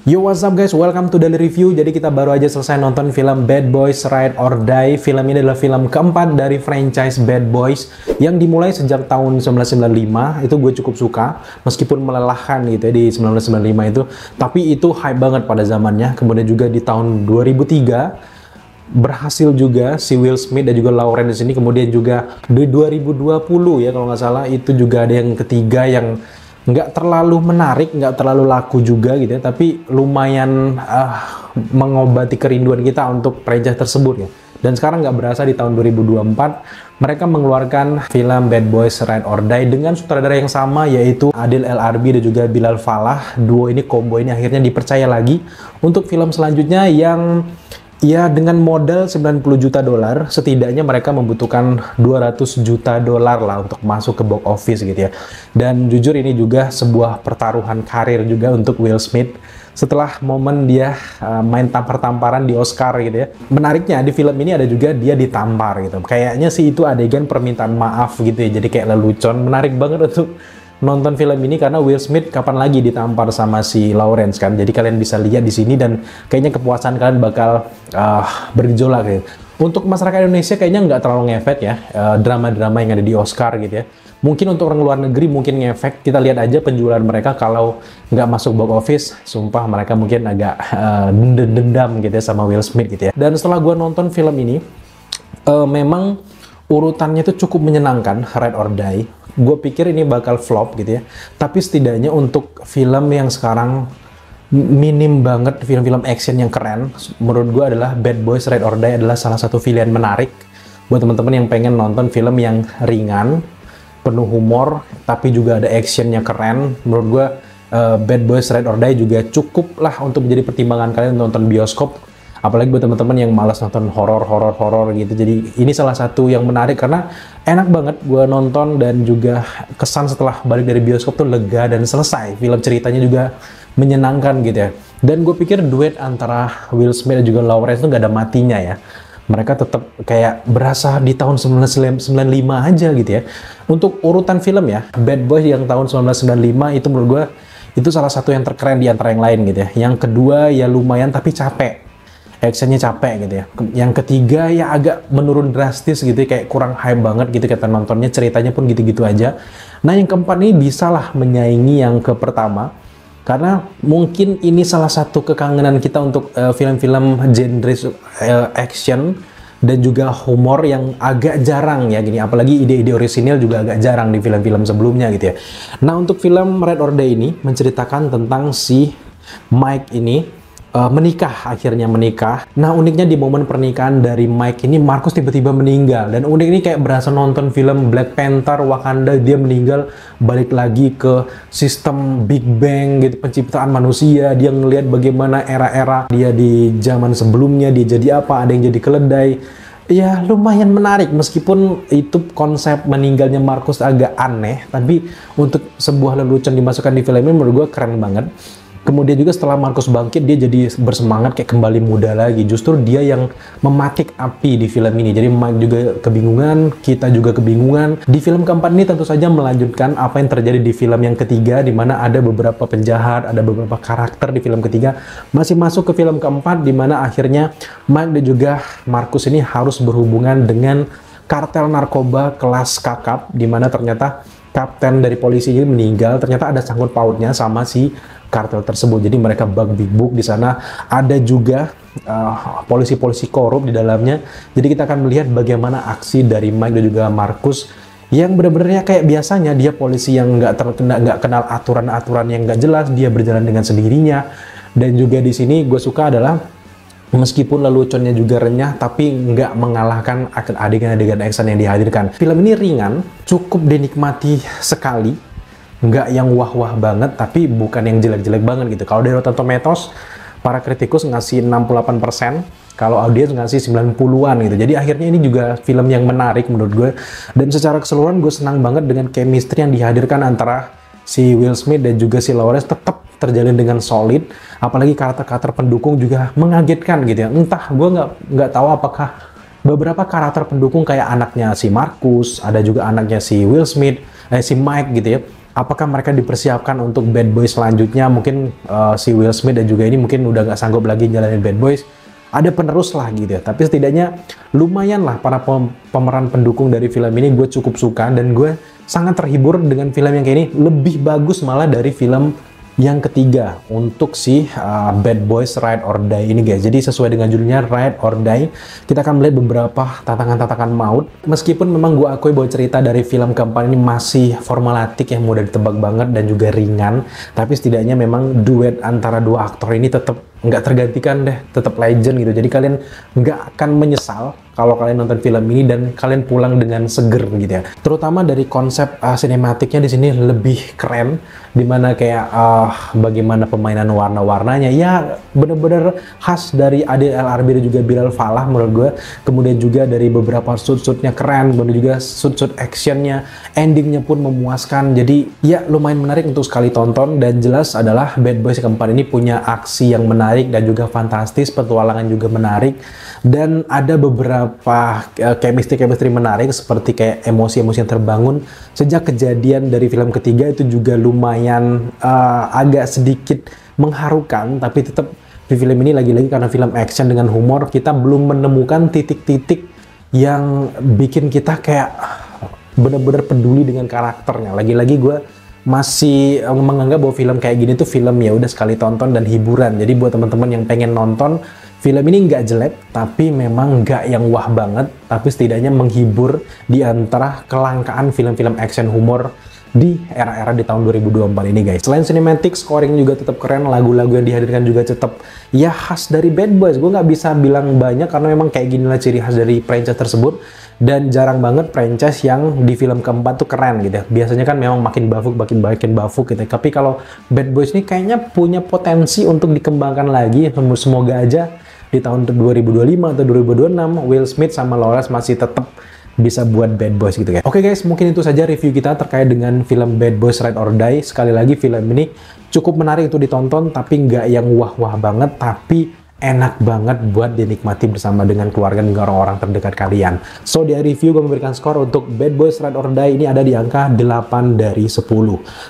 Yo, what's up guys, welcome to Daily Review. Jadi kita baru aja selesai nonton film Bad Boys Ride or Die. Film ini adalah film keempat dari franchise Bad Boys yang dimulai sejak tahun 1995. Itu gue cukup suka, meskipun melelahkan gitu ya di 1995 itu. Tapi itu hype banget pada zamannya. Kemudian juga di tahun 2003 berhasil juga si Will Smith dan juga Lauren di sini. Kemudian juga di 2020 ya kalau nggak salah, itu juga ada yang ketiga yang nggak terlalu menarik, nggak terlalu laku juga gitu ya, tapi lumayan mengobati kerinduan kita untuk franchise tersebut ya. Dan sekarang nggak berasa di tahun 2024 mereka mengeluarkan film Bad Boys Ride or Die dengan sutradara yang sama, yaitu Adil El Arbi dan juga Bilal Fallah. Duo ini, combo ini akhirnya dipercaya lagi untuk film selanjutnya yang ya dengan modal 90 juta dolar, setidaknya mereka membutuhkan 200 juta dolar lah untuk masuk ke box office gitu ya. Dan jujur ini juga sebuah pertaruhan karir juga untuk Will Smith setelah momen dia main tampar-tamparan di Oscar gitu ya. Menariknya di film ini ada juga dia ditampar gitu. Kayaknya sih itu adegan permintaan maaf gitu ya. Jadi kayak lelucon, menarik banget untuk nonton film ini karena Will Smith kapan lagi ditampar sama si Lawrence kan. Jadi kalian bisa lihat di sini dan kayaknya kepuasan kalian bakal bergejolak gitu. Untuk masyarakat Indonesia kayaknya nggak terlalu ngefek ya drama-drama yang ada di Oscar gitu ya. Mungkin untuk orang luar negeri mungkin ngefek. Kita lihat aja penjualan mereka kalau nggak masuk box office, sumpah mereka mungkin agak dendam gitu ya sama Will Smith gitu ya. Dan setelah gue nonton film ini, memang urutannya itu cukup menyenangkan, Ride or Die. Gue pikir ini bakal flop gitu ya, tapi setidaknya untuk film yang sekarang minim banget film-film action yang keren, menurut gue adalah Bad Boys Ride or Die adalah salah satu pilihan menarik buat teman-teman yang pengen nonton film yang ringan, penuh humor, tapi juga ada actionnya keren. Menurut gue Bad Boys Ride or Die juga cukup lah untuk menjadi pertimbangan kalian nonton bioskop. Apalagi buat teman-teman yang malas nonton horor gitu. Jadi ini salah satu yang menarik karena enak banget gue nonton, dan juga kesan setelah balik dari bioskop tuh lega dan selesai. Film ceritanya juga menyenangkan gitu ya. Dan gue pikir duet antara Will Smith dan juga Lawrence itu gak ada matinya ya. Mereka tetap kayak berasa di tahun 1995 aja gitu ya. Untuk urutan film ya, Bad Boys yang tahun 1995 itu menurut gue itu salah satu yang terkeren di antara yang lain gitu ya. Yang kedua ya lumayan tapi capek. Actionnya capek gitu ya. Yang ketiga ya agak menurun drastis gitu ya, kayak kurang hype banget gitu kita nontonnya, ceritanya pun gitu-gitu aja. Nah yang keempat ini bisalah menyaingi yang ke pertama, karena mungkin ini salah satu kekangenan kita untuk film-film genre action dan juga humor yang agak jarang ya gini, apalagi ide-ide orisinil juga agak jarang di film-film sebelumnya gitu ya. Nah untuk film Ride or Die ini menceritakan tentang si Mike ini akhirnya menikah. Nah uniknya di momen pernikahan dari Mike ini, Marcus tiba-tiba meninggal. Dan unik ini kayak berasa nonton film Black Panther Wakanda, dia meninggal balik lagi ke sistem Big Bang gitu, penciptaan manusia. Dia ngelihat bagaimana era-era dia di zaman sebelumnya, dia jadi apa, ada yang jadi keledai. Ya lumayan menarik, meskipun itu konsep meninggalnya Marcus agak aneh, tapi untuk sebuah lelucon dimasukkan di film ini menurut gue keren banget. Kemudian juga setelah Marcus bangkit, dia jadi bersemangat kayak kembali muda lagi. Justru dia yang mematik api di film ini. Jadi Mike juga kebingungan, kita juga kebingungan. Di film keempat ini tentu saja melanjutkan apa yang terjadi di film yang ketiga, di mana ada beberapa penjahat, ada beberapa karakter di film ketiga masih masuk ke film keempat, di mana akhirnya Mike dan juga Marcus ini harus berhubungan dengan kartel narkoba kelas kakap, di mana ternyata kapten dari polisi ini meninggal, ternyata ada sangkut pautnya sama si kartel tersebut. Jadi mereka bug big book di sana. Ada juga polisi-polisi korup di dalamnya. Jadi kita akan melihat bagaimana aksi dari Mike dan juga Marcus yang benar-benarnya kayak biasanya dia polisi yang nggak kenal aturan-aturan yang nggak jelas, dia berjalan dengan sendirinya. Dan juga di sini gue suka adalah meskipun leluconnya juga renyah, tapi nggak mengalahkan adegan-adegan action yang dihadirkan. Film ini ringan, cukup dinikmati sekali. Nggak yang wah-wah banget, tapi bukan yang jelek-jelek banget gitu. Kalau dari Rotten Tomatoes, para kritikus ngasih 68%, kalau audiens ngasih 90-an gitu. Jadi akhirnya ini juga film yang menarik menurut gue. Dan secara keseluruhan gue senang banget dengan chemistry yang dihadirkan antara si Will Smith dan juga si Lawrence tetap terjalin dengan solid. Apalagi karakter-karakter pendukung juga mengagetkan gitu ya. Entah, gue nggak tahu apakah beberapa karakter pendukung kayak anaknya si Marcus, ada juga anaknya si Will Smith, si Mike gitu ya. apakah mereka dipersiapkan untuk Bad Boys selanjutnya? Mungkin si Will Smith dan juga ini mungkin udah nggak sanggup lagi jalanin Bad Boys. Ada penerus lah gitu ya. Tapi setidaknya lumayan lah para pemeran pendukung dari film ini gue cukup suka. Dan gue sangat terhibur dengan film yang kayak ini. Lebih bagus malah dari film yang ketiga untuk si Bad Boys Ride or Die ini guys. Jadi sesuai dengan judulnya Ride or Die, kita akan melihat beberapa tantangan-tantangan maut. Meskipun memang gue akui bahwa cerita dari film keempat ini masih formulatik yang mudah ditebak banget dan juga ringan, tapi setidaknya memang duet antara dua aktor ini tetap nggak tergantikan deh, tetap legend gitu. Jadi kalian nggak akan menyesal kalau kalian nonton film ini dan kalian pulang dengan seger gitu ya. Terutama dari konsep sinematiknya di sini lebih keren, dimana kayak bagaimana pemainan warna-warnanya ya bener-bener khas dari Adil El-Arbi dan juga Bilal Fallah menurut gue. Kemudian juga dari beberapa shoot-shootnya keren, kemudian juga shoot-shoot actionnya, endingnya pun memuaskan. Jadi ya lumayan menarik untuk sekali tonton, dan jelas adalah Bad Boys keempat ini punya aksi yang menarik dan juga fantastis, petualangan juga menarik, dan ada beberapa chemistry menarik seperti kayak emosi-emosi yang terbangun sejak kejadian dari film ketiga itu juga lumayan agak sedikit mengharukan. Tapi tetap di film ini lagi-lagi karena film action dengan humor, kita belum menemukan titik-titik yang bikin kita kayak bener-bener peduli dengan karakternya. Lagi-lagi gue masih menganggap bahwa film kayak gini tuh film ya udah sekali tonton dan hiburan. Jadi buat teman-teman yang pengen nonton film ini nggak jelek, tapi memang nggak yang wah banget, tapi setidaknya menghibur di antara kelangkaan film-film action humor di era-era di tahun 2024 ini guys. Selain cinematic, scoring juga tetap keren, lagu-lagu yang dihadirkan juga tetap ya khas dari Bad Boys. Gue nggak bisa bilang banyak karena memang kayak ginilah ciri khas dari franchise tersebut. Dan jarang banget franchise yang di film keempat tuh keren gitu ya. Biasanya kan memang makin bafuk gitu ya. Tapi kalau Bad Boys ini kayaknya punya potensi untuk dikembangkan lagi. Semoga aja di tahun 2025 atau 2026 Will Smith sama Lawrence masih tetap bisa buat Bad Boys gitu ya. Oke guys, mungkin itu saja review kita terkait dengan film Bad Boys Ride or Die. Sekali lagi film ini cukup menarik untuk ditonton, tapi nggak yang wah-wah banget, tapi enak banget buat dinikmati bersama dengan keluarga dan orang-orang terdekat kalian. So, di review gue memberikan skor untuk Bad Boys Ride or Die ini ada di angka 8 dari 10.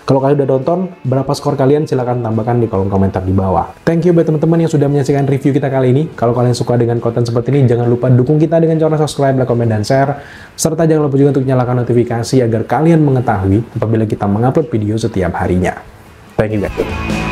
Kalau kalian udah nonton, berapa skor kalian? Silahkan tambahkan di kolom komentar di bawah. Thank you buat teman-teman yang sudah menyaksikan review kita kali ini. Kalau kalian suka dengan konten seperti ini, jangan lupa dukung kita dengan cara subscribe, like, komen, dan share. Serta jangan lupa juga untuk nyalakan notifikasi agar kalian mengetahui apabila kita mengupload video setiap harinya. Thank you guys.